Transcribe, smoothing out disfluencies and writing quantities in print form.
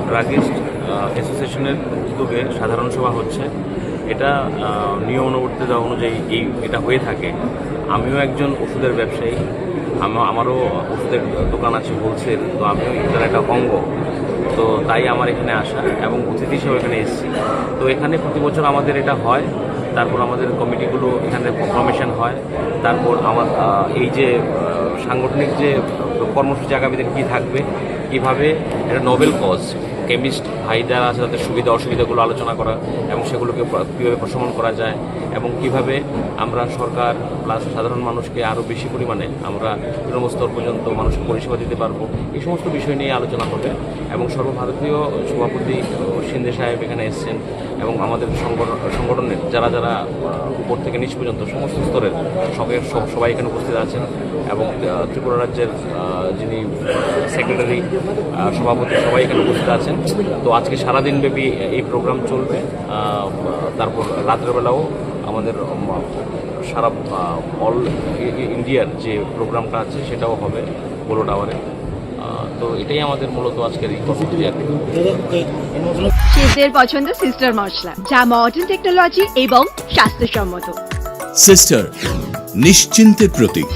Druggist অ্যাসোসিয়েশনের উদ্যোগে সাধারণ সভা হচ্ছে। এটা নিয়ম অনুবর্তিতা অনুযায়ী এটা হয়ে থাকে। আমিও একজন ওষুধের ব্যবসায়ী, আমারও ওষুধের দোকান আছে হোলসেল, তো আমিও এটার একটা অঙ্গ, তো তাই আমার এখানে আসা এবং অতিথি হিসেবে এখানে এসেছি। তো এখানে প্রতি বছর আমাদের এটা হয়, তারপর আমাদের কমিটিগুলো এখানে ফরমেশন হয়, তারপর আমার এই যে সাংগঠনিক যে কর্মসূচি আগামী দিনে কী থাকবে, কীভাবে একটা নোবেল কজ কেমিস্ট ভাই যারা আছে তাদের সুবিধা অসুবিধাগুলো আলোচনা করা এবং সেগুলোকে কীভাবে প্রশমন করা যায় এবং কিভাবে আমরা সরকার প্লাস সাধারণ মানুষকে আরও বেশি পরিমাণে আমরা তৃণমূলস্তর পর্যন্ত মানুষকে পরিষেবা দিতে পারবো, এই সমস্ত বিষয় নিয়ে আলোচনা হবে। এবং সর্বভারতীয় সভাপতি সিন্ধে সাহেব এখানে এসছেন এবং আমাদের সংগঠনের যারা যারা উপর থেকে নিচ পর্যন্ত সমস্ত স্তরের সবাই এখানে উপস্থিত আছেন এবং ত্রিপুরা রাজ্যের যিনি সেক্রেটারি সভাপতি সবাই এখানে উপস্থিত আছেন। তো আজকে সারাদিনব্যাপী এই প্রোগ্রাম চলবে, তারপর রাত্রেবেলাও আমাদের সারা অল ইন্ডিয়ার যে প্রোগ্রামটা আছে সেটাও হবে পোলো টাওয়ারে। তো এটাই আমাদের মূলত আজকের এই কর্মসূচি। শেফদের পছন্দ সিস্টার মশলা, যা মডার্ন টেকনোলজি এবং স্বাস্থ্যসম্মত। সিস্টার নিশ্চিন্তের প্রতীক।